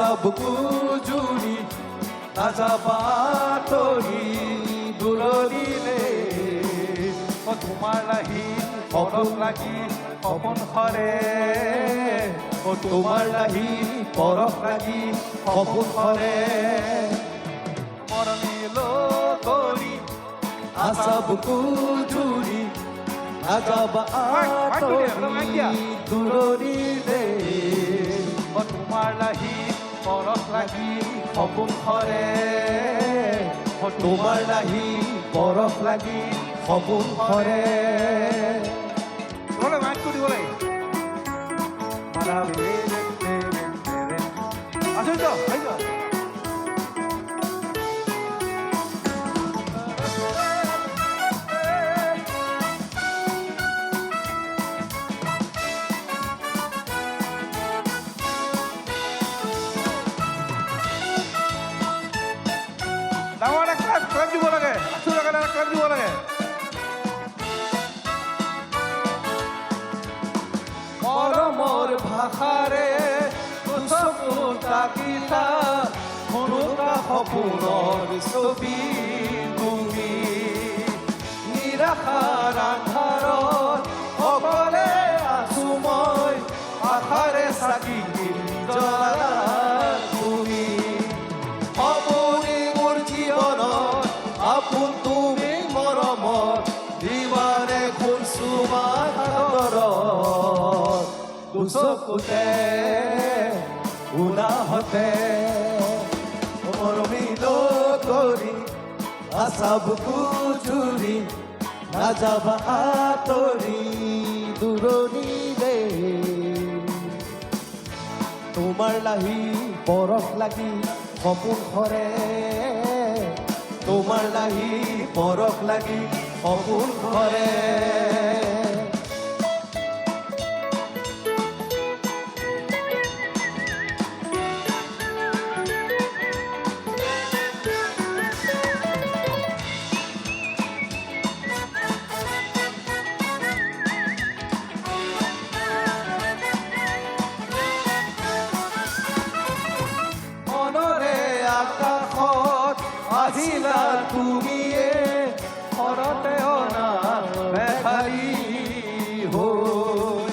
আশা বুকু জুৰি নাযাবা তৰি দূৰণিলে তোমাৰ লাহি পৰশ লাগি সপোন সৰে তোমাৰ লাহি পৰশ লাগি সপোন সৰে মৰমিল কৰি আশা বুকু জুৰি নাযাবা তৰি দূৰণিলে তোমাৰ লাহি পৰশ লাগি সপোন সৰে তোমাৰ লাহি পৰশ লাগি সপোন সৰে তোমালে মাইক দিব লাগে আচৰিত আহিছ ডাঙৰ এটা ক্লাপ দিব লাগে আচুৰ লগালে এটা ক্লাপ দিব লাগে মৰমৰ ভাষাৰে চকুৰ তাকিলা সৰুকা সপোনৰ ছবি তুমি নিৰাশাৰ আন্ধাৰত অকলে আছো মই আশাৰে চাকি জ্বলা তুমি সপোনে মোৰ জীৱনত আপোন তুমি মৰমত দিবাৰে খুলছোৱা সাগৰত দুচকুতে উনাহতে মৰমিল কৰি আশা বুকু জুৰি নাযাবা তৰি দূৰণিলে তোমাৰ লাহি পৰশ লাগি সপোন সৰে তোমাৰ লাহি পৰশ লাগি সপোন সৰে আহিলা তুমিয়ে ঘৰতে অনা মেঘাৰী হৈ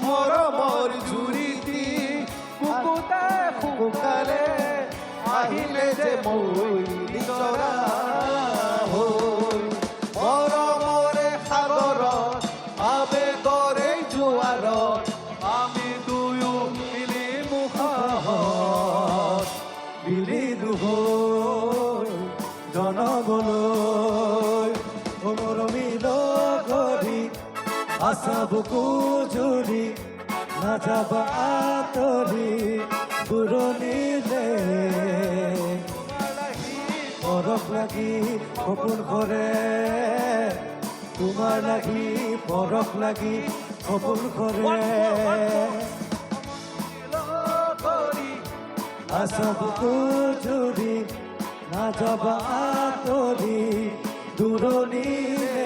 মৰমৰ জুৰিটি বুকুতে শুকালে আহিলে যে মই নিজৰা হৈ মৰমৰে সাগৰত আবেগৰে জোৱাৰত আমি দুয়ো মিলি মুখাত বিলিলো হৈ জনবলৈ মৰমিল কৰি আশা বুকু জুৰি নাযাবা তৰি দূৰণিলে পৰশ লাগি সপোন সৰে তোমাৰ লাগি পৰশ লাগি সপোন সৰে আশা বুকু জুৰি নাযাবা তৰি দূৰণিলে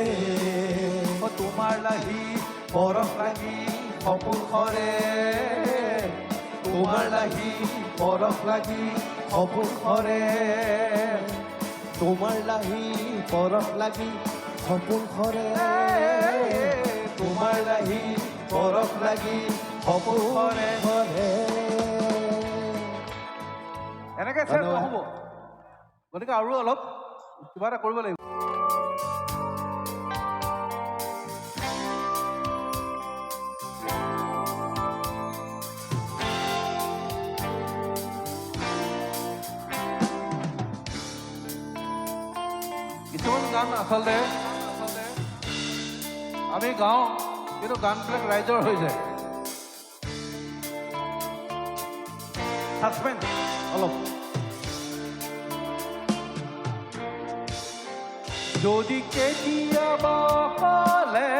তোমাৰ লাহি পৰশ লাগি সপোন সৰে তোমাৰ লাহি পৰশ লাগি সপোন সৰে তোমাৰ লাহি পৰশ লাগি সপোন সৰে তোমাৰ লাহি পৰশ লাগি সপোন সৰে এনেকৈ চেঞ্জ নহ'ব গতিকে আৰু অলপ কিবা এটা কৰিব লাগিব কিছুমান গান আচলতে আমি গাওঁ কিন্তু গানবিলাক ৰাইজৰ হৈ যায় ছাছপেন্স অলপ যদি কেতিয়াবা পালে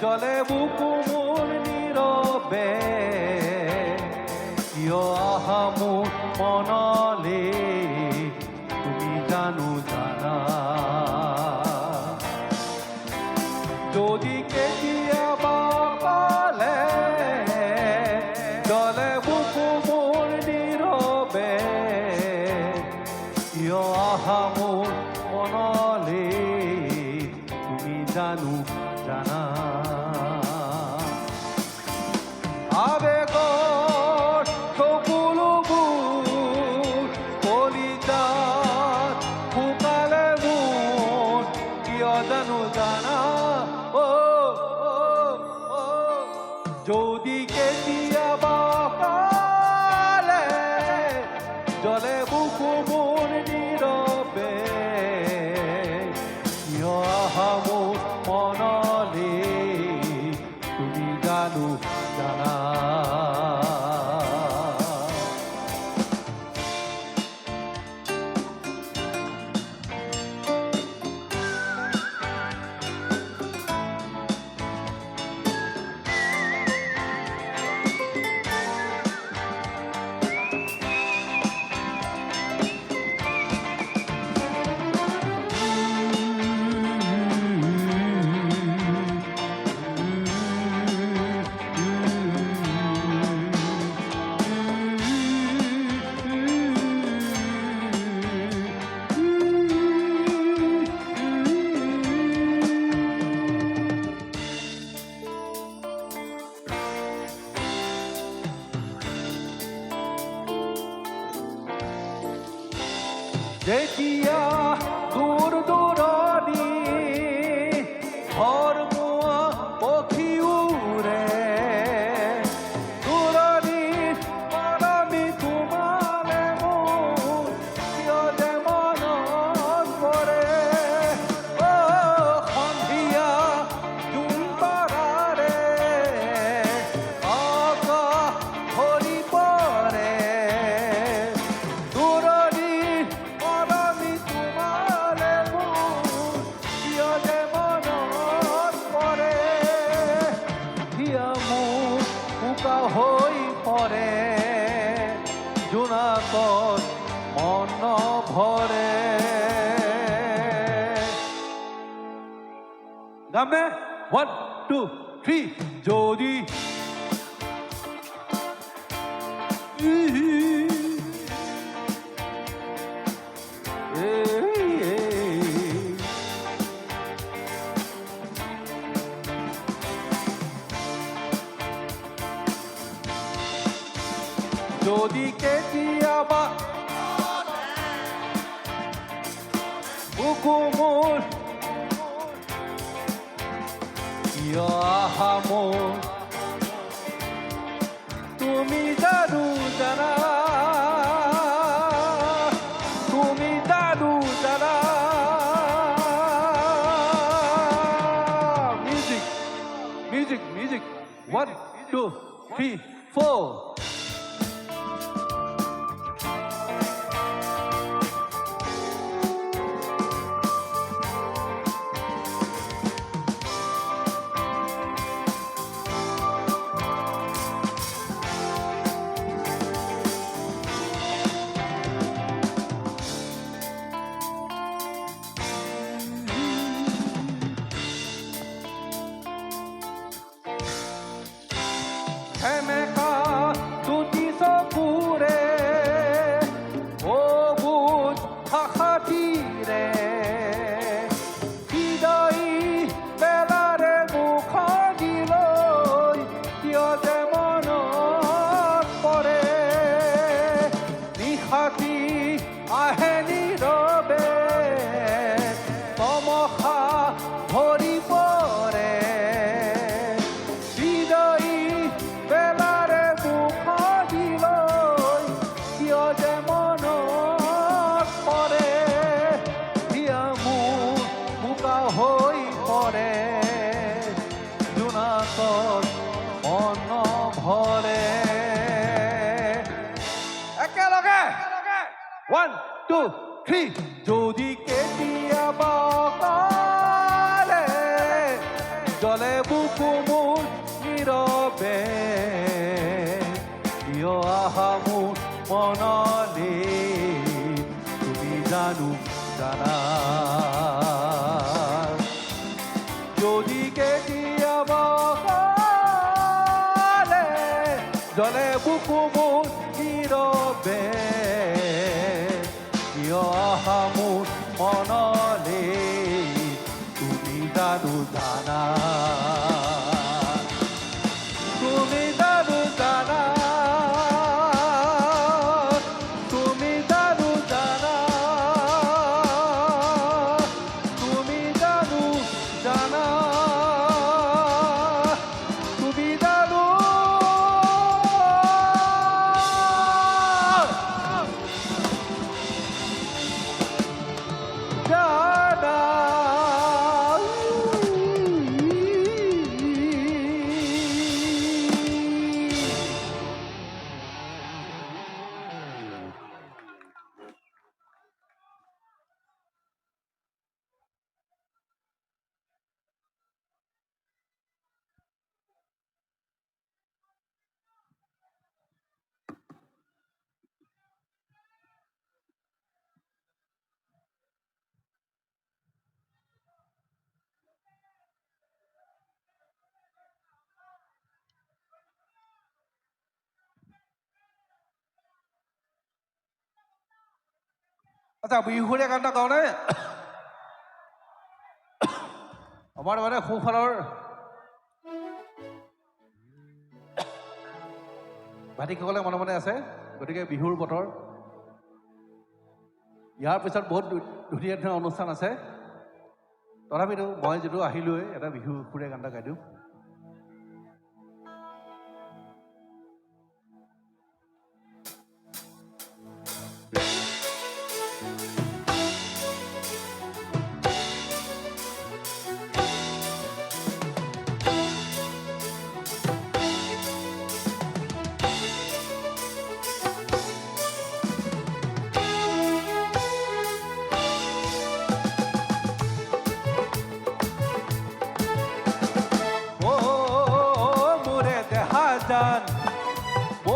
জলে বুকু মোৰ নীৰৱে কিয় আহা মোৰ মনলে তুমি জানো জানা যদি কেতিয়াবা পালে জলে বুকু মোৰ জানো জানা আবেগৰ চকুলোবোৰ কলিজাত শুকালে মোৰ কিয় জানো জানা যদি কেতিয়াবা কালে জলে বুকু মোৰ নীৰৱে কিয় আহা মোৰ মনলে তুমি জানো জানা যেতিয়া দূৰ দূৰণি ঘৰমুৱা পক্ষী উৰে দূৰণিত মৰমি তোমালে মোৰ কিয় যে মনত পৰে সন্ধিয়া জোন তৰাৰে আকাশ ভৰি পৰে দূৰণিত মৰমি তোমালে মোৰ কিয় যে মনত পৰে হিয়া মোৰ বোকা হৈ পৰে জোনাকত মন ভৰে গামে 1 2 3 যদি যদি কেতিয়াবা বুকু মোৰ কিয় আহা মোৰ তুমি জানো জানা তুমি জানো জানা মিউজিক মিউজিক মিউজিক 1 2 3 4 সেমেকা দুটি চকুৰে অবুজ ভাষাটিৰে হৃদয় বেলাৰে মুখনিলৈ কিয় যে মনত পৰে নিশাটি আহে নীৰৱে তমসা ভৰি পৰে হৃদয় বেলাৰে মুখনিলৈ কিয় যে মনত পৰে হিয়া মোৰ বোকা হৈ পৰে জোনাকত মন ভৰে একেলগে 1 2 3 যদি কেতিয়াবা কালে জলে বুকু মোৰ নীৰৱে কিয় আহা মোৰ মনলে তুমি জানো জানা যদি কেতিয়াবা কালে জলে বুকু মোৰ নীৰৱে কিয় আহা মোৰ মনলে তুমি জানো জানা তুমি জানো জানা তুমি জানো জানা তুমি জানো জানা তুমি জানো জানা আচ্ছা বিহুৰীয়া গান এটা গাওঁনে আমাৰ মানে সোঁফালৰ ভাতিকসকলে মনে মনে আছে গতিকে বিহুৰ বতৰ ইয়াৰ পিছত বহুত ধুনীয়া ধুনীয়া অনুষ্ঠান আছে তথাপিতো মই যিটো আহিলোৱে এটা বিহুৰীয়া গান এটা গাই দিওঁ জান ঐ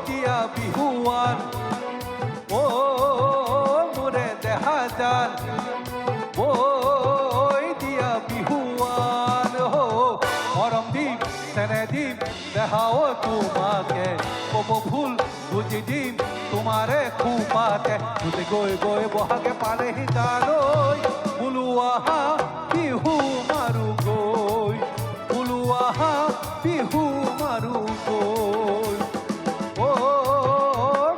দিয়া বিহুৱান মোৰে দেহা জান ঐ দিয়া বিহুৱান মৰম দিম চেনে দিম দেহাও তোমাকে কব ভুল বুজি দিম তোমাৰে খুপাতে বুজি গৈ গৈ বহাগে পালেহি জানৈ বোলো আহা বিহু মাৰো গৈ বোলো আহা বিহু মাৰো গৈ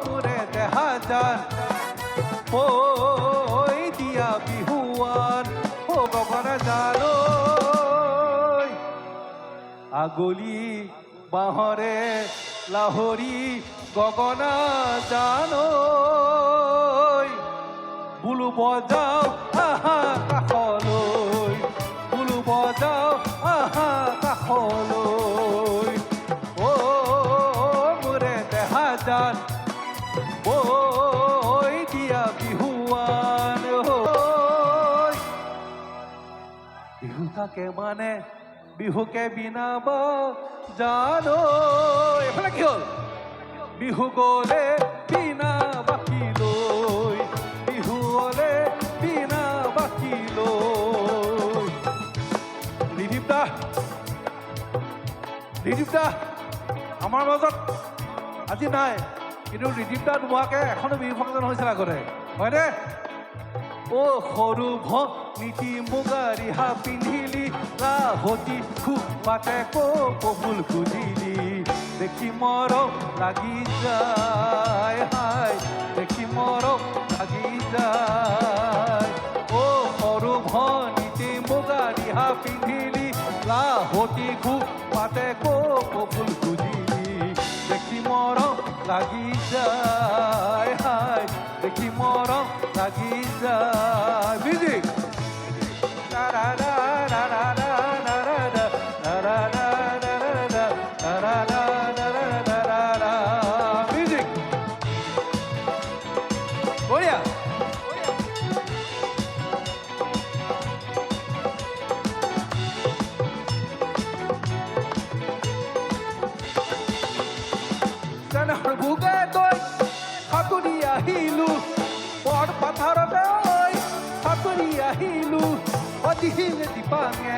মোৰে দেহা জান ঐ দিয়া বিহুৱান গগনা জানৈ আগলি বাঁহৰে লাহৰি গগনা জানৈ বোলো বজাও আহা কাষলৈ বোলো বজাও আহা কাষলৈ মোৰে দেহা জান ঐ দিয়া বিহুৱান বিহু থাকে মানে বিহুকে বিনাব জানো এফালে কি হ'ল বিহু গ'লে বিনা বাকী লৈ বিহু গ'লে বিনা বাকী লৈ ৰিদীপ দা আমাৰ মাজত আজি নাই কিন্তু ৰিদীপ দা নোহোৱাকৈ এখনো বিহু ফাংচন হৈছিল আগতে হয়নে সৰু ভনীতি মুগা ৰিহা পিন্ধিলি লাহতি খোপাতে কবুল খুজিলি দেখি মৰম লাগি যায় হাই দেখি মৰম লাগি যায় সৰু ভনীতি মুগা ৰিহা পিন্ধিলি লাহতি খোপাতে কবুল খুজিলি দেখি মৰম লাগি যায় হাই দেখি মৰম লাগি যায় মিউজিক মিউজিক বঢ়িয়া বুকে তই সাঁতুৰি আহিলো বৰ পথাৰতে সাঁতুৰি আহিলো দিহিঙে দীপাঙে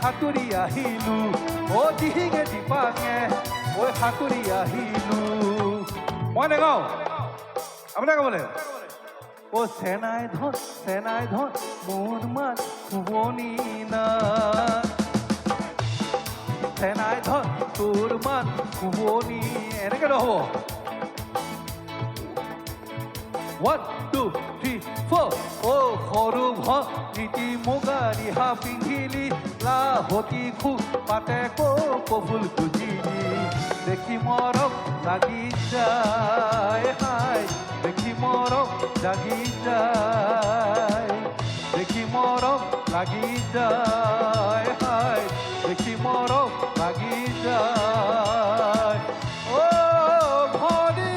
সাঁতুৰি আহিলো দিহিঙে দীপাঙে সাঁতুৰি আহিলো মই নেগাওঁ আপোনাৰ গাবলে ও সেনাই ধন মোৰ মান শুৱনি না সেনাই ধন তোৰ মান শুৱনি এনেকে নহ'ব 1 2 3 4 ও সৰু ভনীতি মুগা ৰিহা পিন্ধিলি লাহতি খুব পাতে কপৌফুল খুজিলি দেখি মৰম লাগি যায় হাই দেখি মৰম লাগি যায় দেখি মৰম লাগি যায় হাই দেখি মৰম লাগি যায় ও ভনী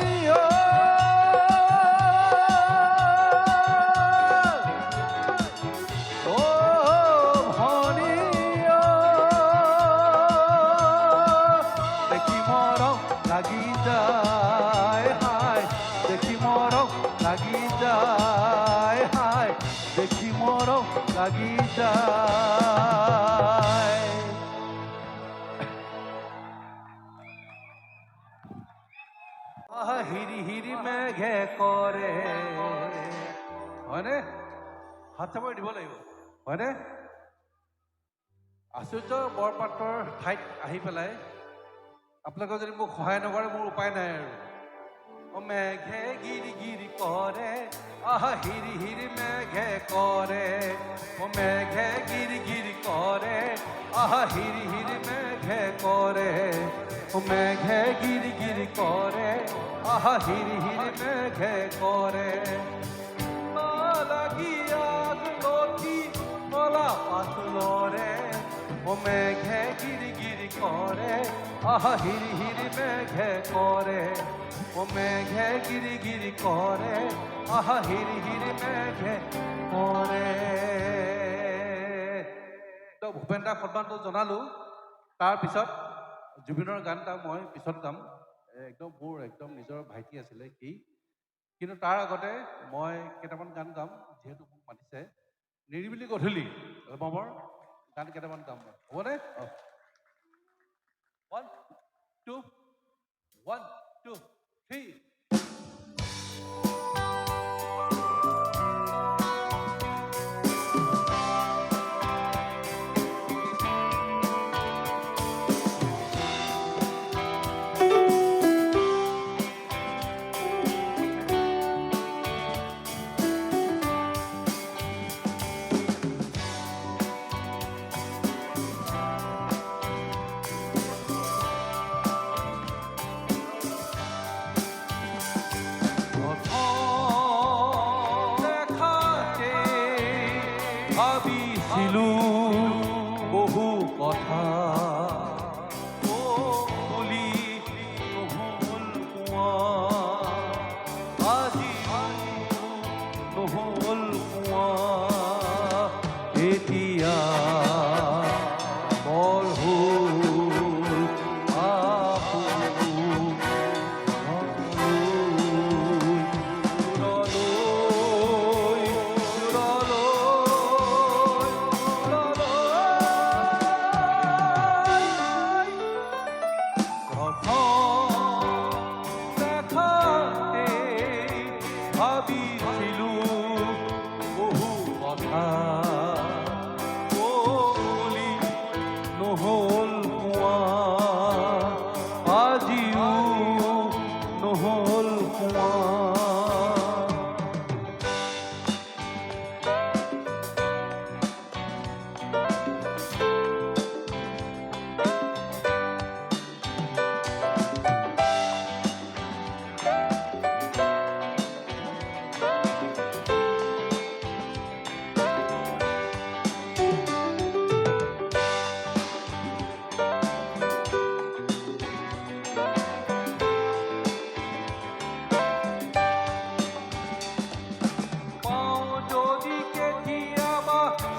লাগি যায় হাই দেখি মৰম লাগি যায় হাই দেখি মৰম লাগি যায় হিৰি হিৰি মেঘে কৰে হয়নে হাত চাপৰি দিব লাগিব হয়নে আচুৰ্য বৰপাত্ৰৰ ঠাইত আহি পেলাই আপোনালোকে যদি মোক সহায় নকৰে মোৰ উপায় নাই আৰু ও মেঘে গিৰি গিৰি কৰে হিৰি হিৰি মেঘে কৰে ও মেঘে গিৰি গিৰি কৰে হিৰি হিৰি মেঘে কৰে ও মেঘে গিৰি গিৰি কৰে হিৰি হিৰি মেঘে কৰে লাগি আগলতি কলা পাতলৰে ও মেঘে গিৰি গিৰি কৰে হিৰি হিৰি মেঘে কৰে ও মেঘে গিৰি গিৰি কৰে হিৰি হিৰি মেঘে কৰে ভূপেন দাক সন্মানটো জনালোঁ তাৰপিছত জুবিনৰ গান এটা মই পিছত গাম একদম মোৰ একদম নিজৰ ভাইটি আছিলে সি কিন্তু তাৰ আগতে মই কেইটামান গান গাম যিহেতু মোক মাতিছে নিৰিবিলি গধূলি এলবামৰ গান কেইটামান গাম মই হ'বনে 1 2 1 2 3 ভাবিছিলোঁ বহু কথা বুলি নহ'ল কোৱা আজি নহ'ল কোৱা এতিয়া বৰ হ'ল ভাবিছিলোঁ বহু কথা বুলি নহ'ল কোৱা আজিও নহ'ল কোৱা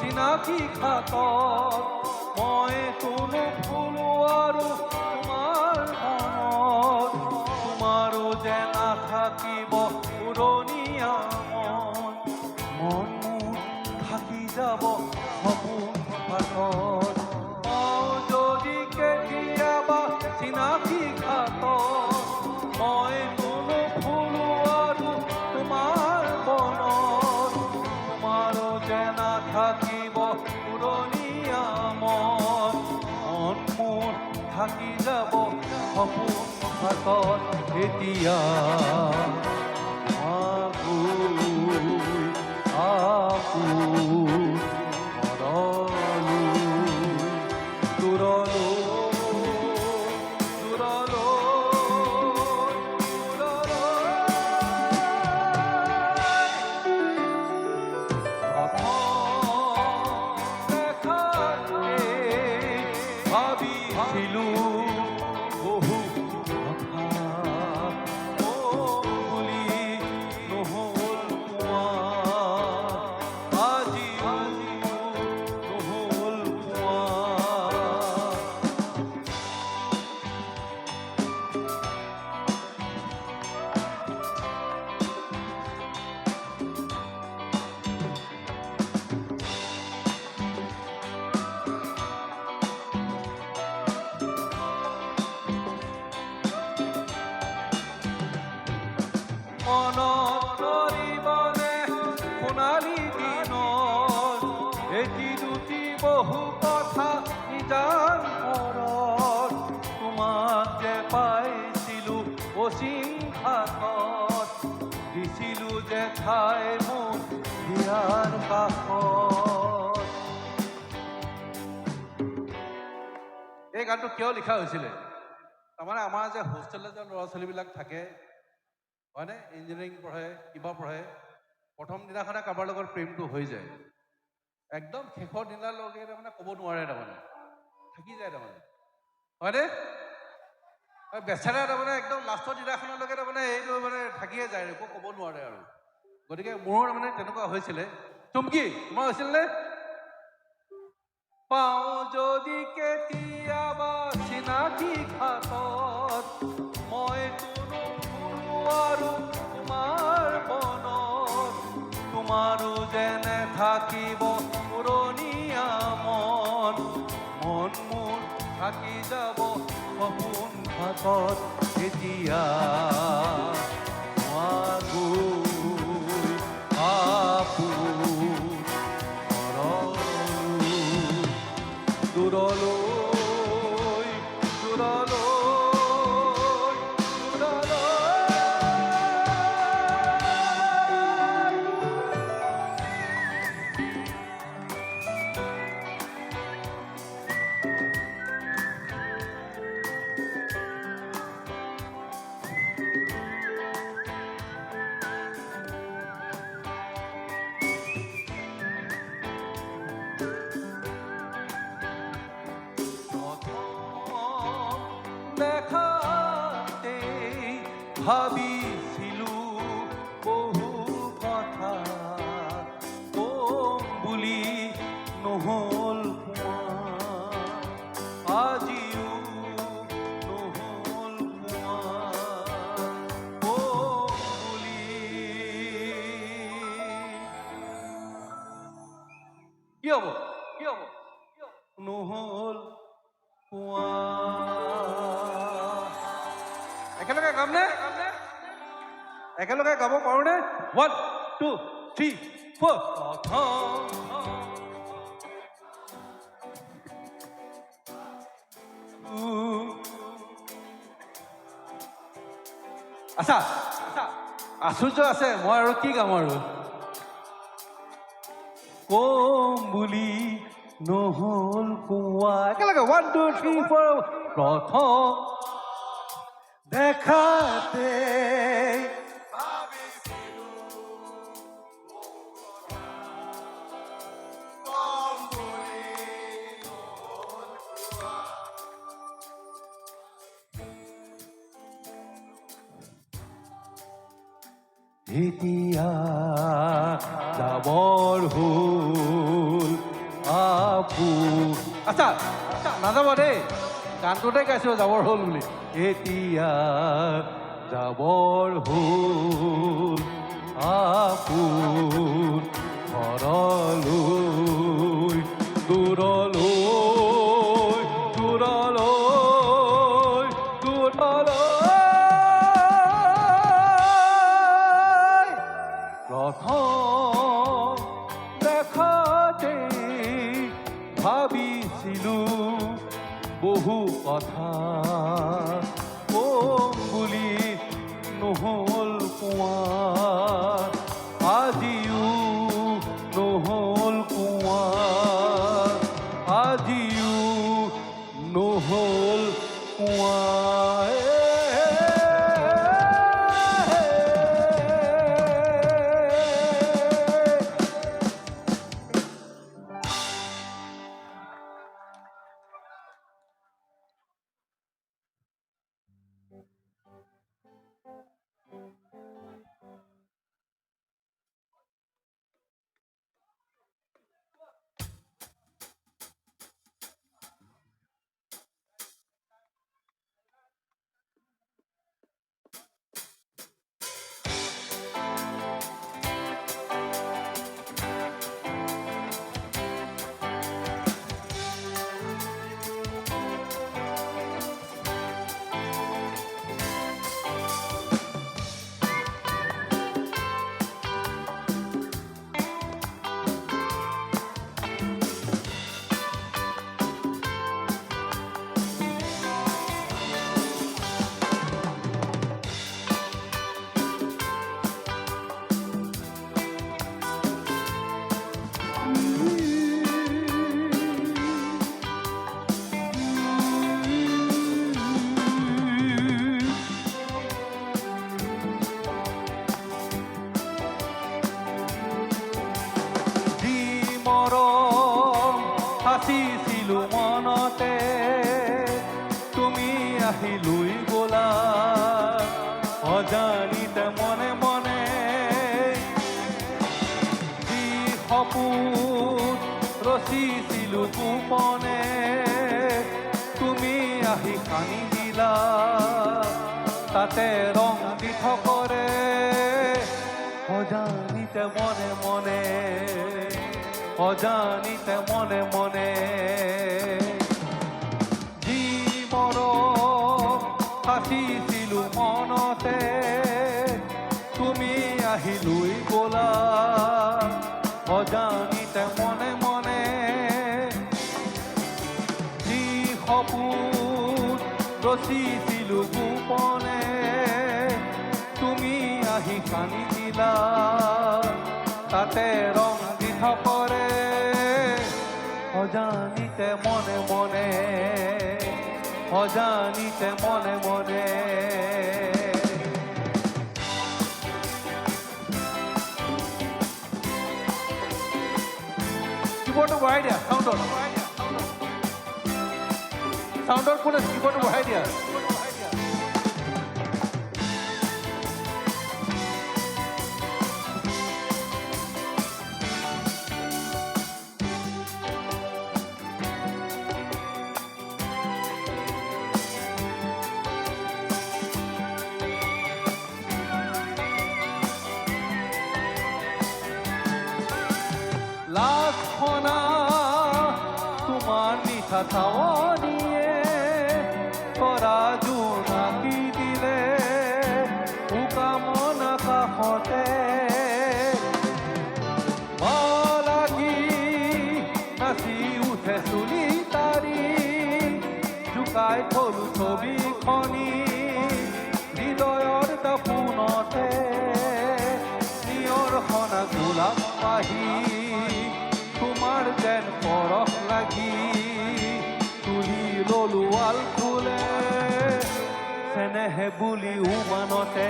চিনাকি খাতত মই কোনো ফুলো আৰু তোমাৰ মনত তোমাৰো যে নাথাকিব পুৰণীয়া মন থাকি যাব সপোন পাতত যদি কেতিয়াবা চিনাকি খাতত মই কোনো ফুলো আৰু তোমাৰ মনত যে নাথাকিব পুৰণীয়া মন মন মোৰ থাকি যাব সপোন হাতত এতিয়া ভাবিছিলো বহু কথা বুলি নহ'ল পোৱা আজি নহ'ল পোৱা মনত কৰিবনে সোণালী দিনত এটি দুটি বহু কথা নিজান ঘৰত তোমাক যে পাইছিলো অচিন ঘাটত দিছিলো যে ঠাই মোৰ হিয়াৰ কাষত এই গানটো কিয় লিখা হৈছিলে তাৰমানে আমাৰ যে হোষ্টেলত যে ল'ৰা ছোৱালীবিলাক থাকে হয়নে ইঞ্জিনিয়াৰিং পঢ়ে কিবা পঢ়ে প্ৰথম দিনাখনে কাৰোবাৰ লগত প্ৰেমটো হৈ যায় একদম শেষৰ দিনালৈকে তাৰমানে ক'ব নোৱাৰে তাৰমানে থাকি যায় তাৰমানে হয়নে বেচাৰে তাৰমানে একদম লাষ্টৰ দিনাখনলৈকে তাৰমানে এইটো মানে থাকিয়ে যায় একো ক'ব নোৱাৰে আৰু গতিকে মোৰো তাৰমানে তেনেকুৱা হৈছিলে চুমকি তোমাৰ হৈছিলনে পাওঁ যদি কেতিয়াবা চিনাকি ঘাটত মই আৰু তোমাৰ মনত তোমাৰো যেনে থাকিব পুৰণীয়া মন মন মোৰ থাকি যাব সপোন ঘাটত এতিয়া দূৰলৈ দূৰলৈ দেখাতে ভাবিছিলো বহু কথা কম বুলি নহ'ল পোৱা আজিও নহ'ল পোৱা কম বুলি কি হ'ব নহ'ল পোৱা একেলগে গামনে একেলগে গাব পাৰোঁনে 1 2 3 4 আচ্ছা আশ্চৰ্য আছে মই আৰু কি গাম আৰু কম বুলি নহ'ল পোৱা একেলগে 1 2 3 4 প্ৰথম দেখাতে এতিয়া যাবৰ হ'ল আপু আচ্ছা নাযাব দেই গানটোতে গাইছোঁ যাবৰ হ'ল বুলি এতিয়া যাবৰ হ'ল আপোন ঘৰলৈ দূৰলৈ দূৰলৈ দূৰলৈ প্ৰথম দেখা ভাবিছিলো বহু কথা কম বুলি নহ'ল কোৱা আজিও নহ'ল কোৱা আজিও নহ'ল কোৱা সাঁচিছিলো মনতে তুমি আহি লৈ গ'লা অজানিতে মনে মনে যি সপোন ৰচিছিলো গোপনে তুমি আহি সানি দিলা তাতে ৰং দি থকৰে অজানিতে মনে মনে অজানিতে মনে মনে যি মৰম সাঁচিছিলো মনতে তুমি আহি লৈ গ'লা অজানিতে মনে মনে যি সপোন ৰচিছিলো গোপনে তুমি আহি সানি দিলা তাতে ৰং দি থকৰে অজানিতে মনে মনে অজানিতে মনে মনে কিবৰ্ডটো বঢ়াই দিয়া চাউণ্ডৰ কোনে কিবৰ্ডটো বঢ়াই দিয়া লাখনা তোমাৰ মিঠা ঠাৱনিয়ে কৰা জোনাকী দিলে উকামনা কাষতে লাগি নাচি উঠে চুলি তাৰি জোকাই থলো ছবিখনি হৃদয়ৰ দাপোনতে নিয়ৰ সনা গোলাপ পাহি তোমাৰ যেন পৰশ লাগি তুলি ললো আল ফুলে চেনেহে বুলি উমানতে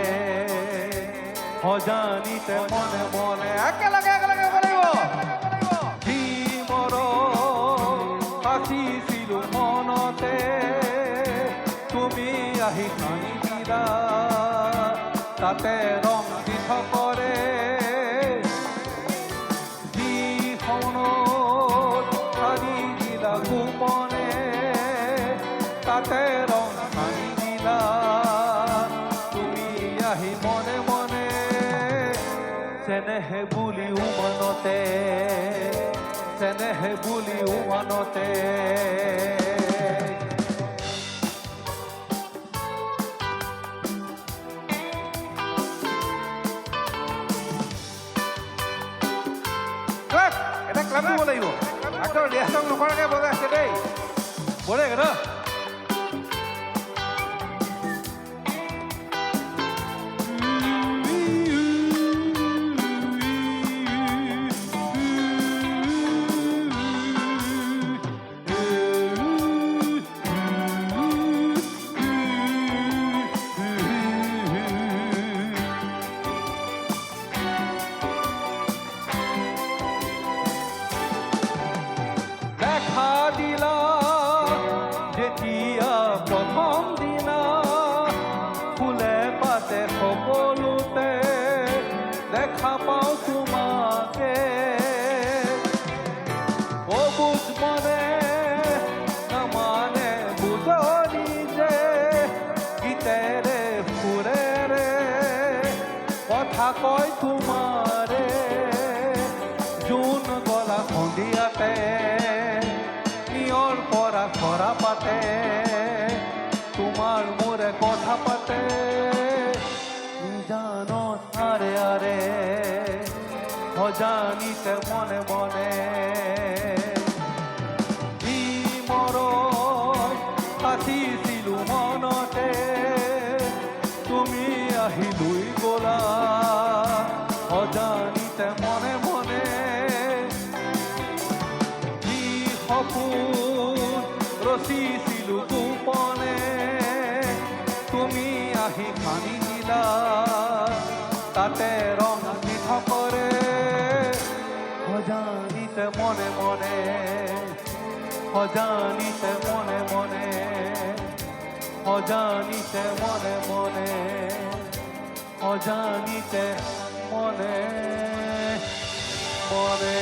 অজানিতে মনে মনে একেলগে লাগিব যি মৰম সাঁচিছিলো মনতে তুমি আহি সানি দিলা তাতে ৰং দি থকৰে গোপনে তাতে ৰং সানি দিলা তুমি আহি মনে মনে চেনেহে বুলি উমানতে চেনেহে বুলি উমানতে এটা ক্লাপ দিব লাগিব আকৌ ৰিহাৰ্চেল নকৰাকৈ বজাই আছে দেই বঢ়িয়াকৈ ন কয় তোমাৰে জুন গলা সন্ধিয়াতে নিয়ৰ পৰা খৰা পাতে তোমাৰ মোৰে কথা পাতে জানত আৰে আৰে অজানিতে মনে মনে ই মৰম সাঁচিছিলো মনতে তুমি আহি লৈ গলা অজানিতে মনে মনে কি সপোন ৰচিছিলো গোপনে তুমি আহি ভাঙি দিলা তাতে ৰং মিঠা কৰে অজানিতে মনে মনে অজানিতে মনে মনে অজানিতে মনে মনে অজানিতে মনে মনে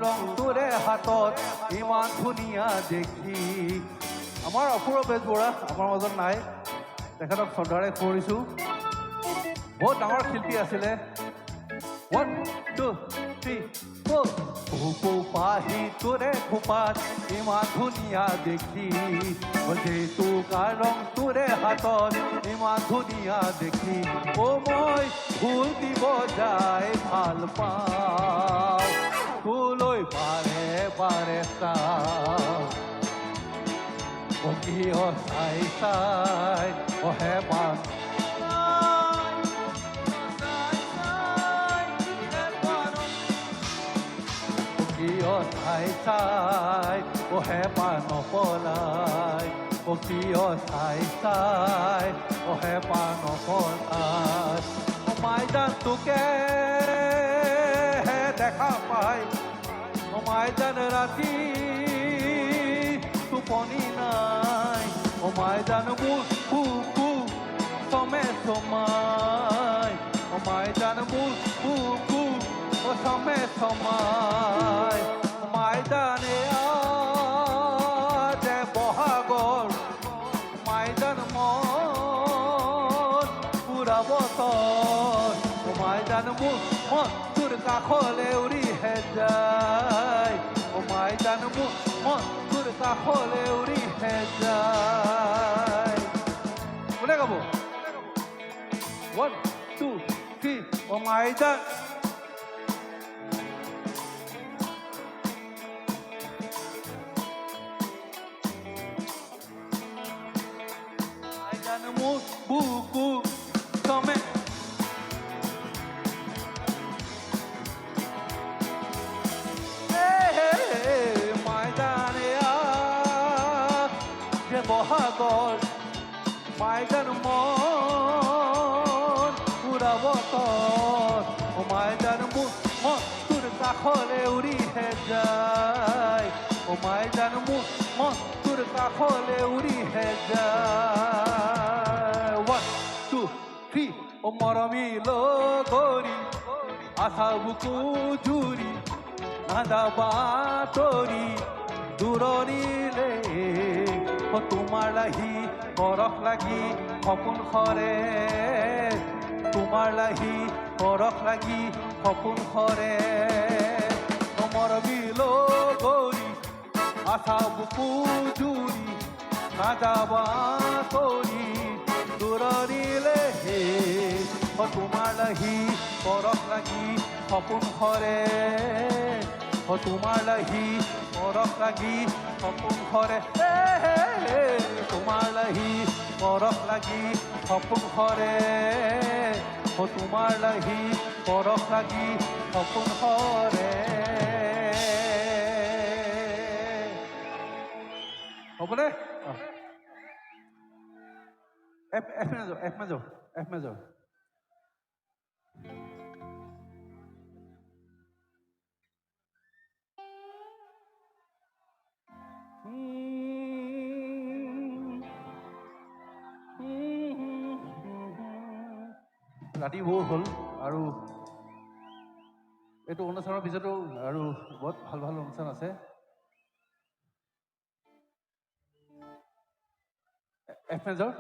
ৰংটোৰে হাতত ইমান ধুনীয়া দেখি আমাৰ অপূৰ্ব বেজবৰুৱা আমাৰ মাজত নাই তেখেতক শ্ৰদ্ধাৰে কৰিছোঁ বহুত ডাঙৰ শিল্পী আছিলে 1 2 3 4 পাহি তোৰে খোপাত ইমান ধুনীয়া দেখি যিটো ৰং তোৰে হাতত ইমান ধুনীয়া দেখি মই ফুল দিব যায় ভাল পাওঁ ফুলৈ বাৰে বাৰে চাওঁ কিয় চাই চাই অহে পাছ কিয় চাই চাই অহে পা নপলাই কিয় চাই চাই অহে পা নপলাই মাইদান তোকে দেখা পাই মাইদান ৰাতি টোপনি নাই মাইদান মোৰ কুকু চমে চমাই মাইদান মোৰ কুকু চমে চমাই মাইদানে যে বহাগৰ মাইদান মন পুৰা বতৰ মাইদান মোৰ মন তোৰ কাষলে উৰিহে যায় মাইদান মোৰ মন তোৰ কাষলে উৰিহে যায় কোনে গাব 1 2 3 মাইদান buku come maidane je bohagor maidan mon pura botor maidan mon tur kakhole uri he jay maidan mon tur kakhole uri he jay 1 2 3 মরমিলো গরি আশা বুকু জুরি নাদা বাতরি দূরনিলে তোমার লাহি পরখ লাগি সপোন সরে তোমার লাহি পরখ লাগি সপোন সরে মৰমিল গৰি আশা বুকু জুৰি নাযাবা কৰি দূৰণিলে হে তোমাৰ লাগি পৰশ লাগি সপোন সৰে তোমাৰ লাগি পৰশ লাগি সপোন সৰে তোমাৰ লাগি পৰশ লাগি সপোন সৰে তোমাৰ লাগি পৰশ লাগি সপোন সৰে হ'বনে F major. ৰাতি বহুত হ'ল আৰু এইটো অনুষ্ঠানৰ পিছতো আৰু বহুত ভাল ভাল অনুষ্ঠান আছে F major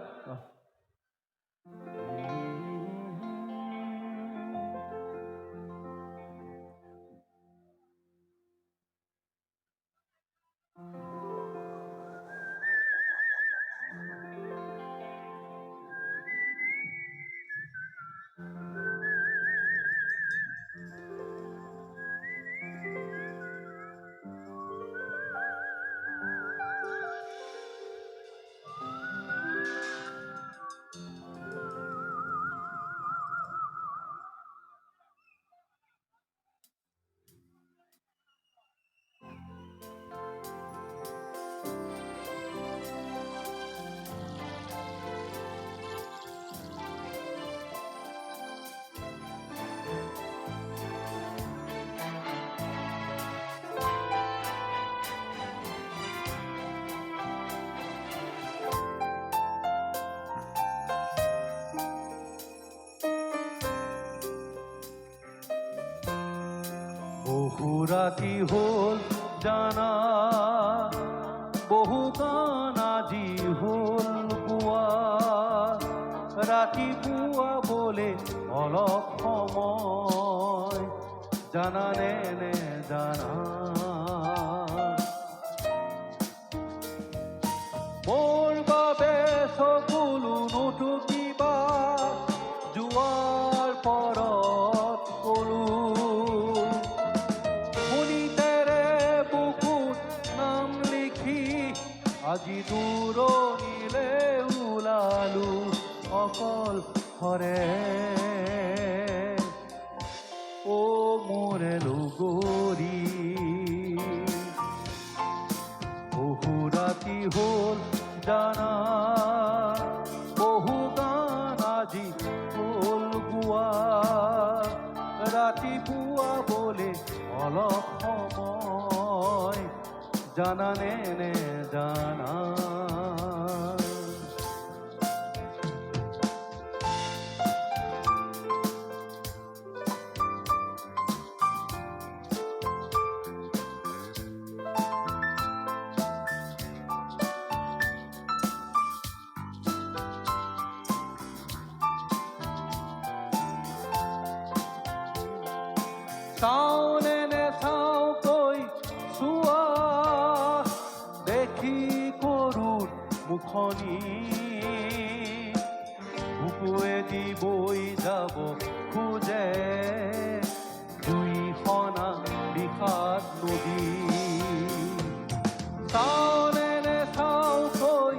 বহু ৰাতি হ'ল জানা বহু গান আজি হ'ল গোৱা ৰাতিপুৱা বোলে অলপ সময় জানানে নে জানা মোৰ বাবে চকুলো নুটুকিবা জোৱাৰ পৰত গলো আজি দূৰণিলে ওলালো অকল হৰে ও মোৰে লগৰী বহু ৰাতি হ'ল জানা বহু গান আজি হ'ল গোৱা ৰাতিপুৱা বোলে অলপ সময় জানানে নে জানা চাওনে নে চাও কৈ চোৱা দেখি কৰোঁ মুখনি বুকুৱেদি বৈ যাব খোজে দুইখনা বিষাদ নদী চাওনে নে চাও কৈ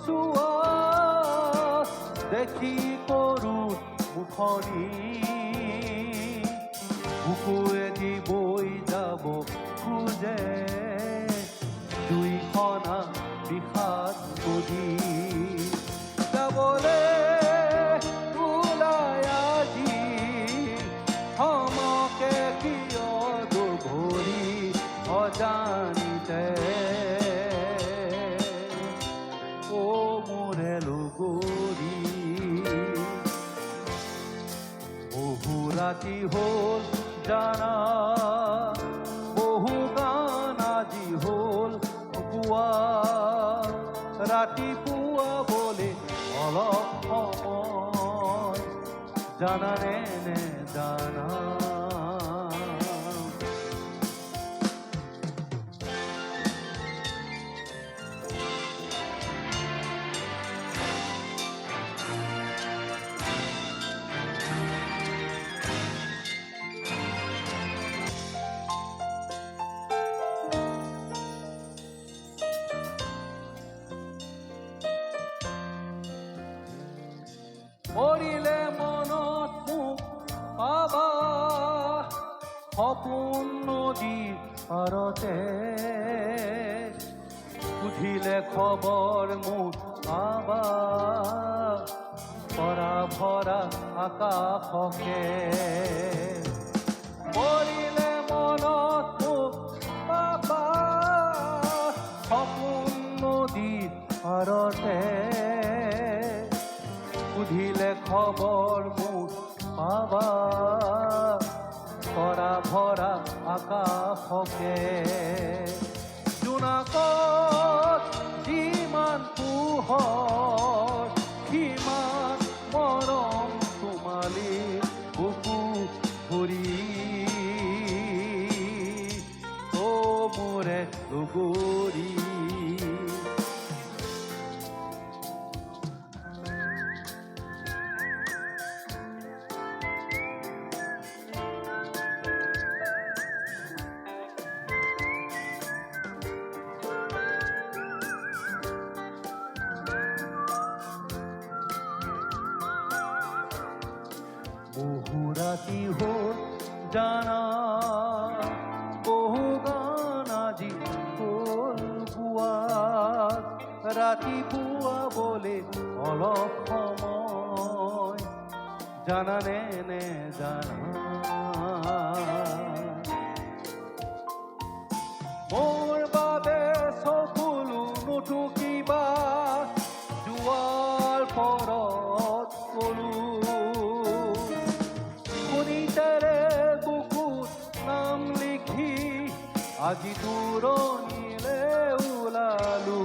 চোৱা দেখি কৰোঁ মুখনি বুকুৱেদি বৈ যাব খোজে দুইখনা বিষাদ নদী যাবলে ওলাই আজি সমকে কিয় দুঘৰি অজানিতে ও মোৰে লগৰী বহু ৰাতি হ'ল জানা বহু গান আজি হ'ল গোৱা ৰাতিপুৱা বোলে অলপ সময় জানানে নে জানা পৰিলে মনত মোক পাবা সপোন নদীৰ পাৰতে সুধিলে খবৰ মোক পাবা তৰা ভৰা আকাশকে পৰিলে মনত মোক পাবা সপোন নদীৰ পাৰতে সুধিলে খবৰ মোক পাবা তৰা ভৰা আকাশকে জোনাকত যিমান পোহৰ সিমান মৰম তোমালি বুকু ভৰি অ মোৰে লগৰী বহু ৰাতি হ'ল জানা বহু গান আজি হ'ল গোৱাত ৰাতিপুৱা বলে অলপ সময় জানানে নে জানা মোৰ বাবে চকুলো নুটুকিবা জোৱাৰ পৰত কলো শুনিতেৰে বুকুত নাম লিখি আজি দূৰণিলে ওলালো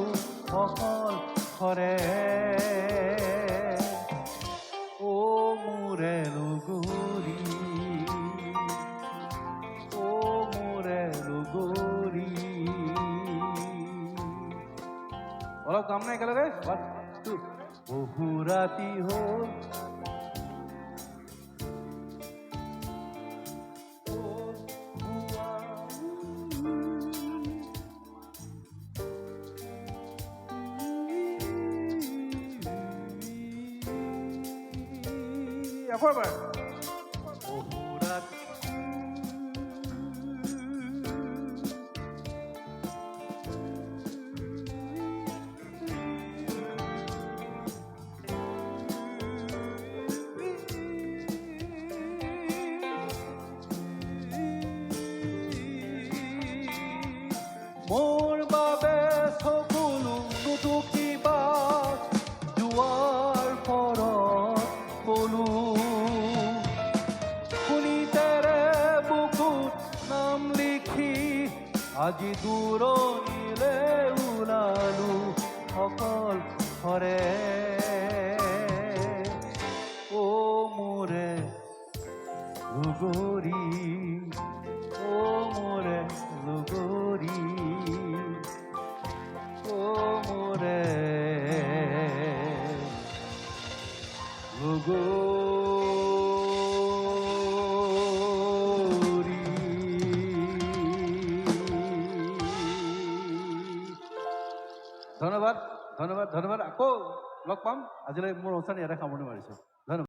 অকল ঘৰে অ মোৰে লগৰী অ মোৰে লগৰী অলপ গাম নাই একেলগে বহু ৰাতি হ'ল একবাৰ বহু ৰাতি মোৰ বাবে সকলো নুটুকিবা জোৱাৰ পৰত কলো শুনিতেৰে বুকুত নাম লিখি আজি দূৰণিলে ওলালো অকল ঘৰে অ মোৰে লগৰী অ মোৰে লগৰী অ মোৰে লগৰী ধন্যবাদ ধন্যবাদ ধন্যবাদ আকৌ লগ পাম আজিলৈ মোৰ অনুষ্ঠান ইয়াতে সামৰণি মাৰিছোঁ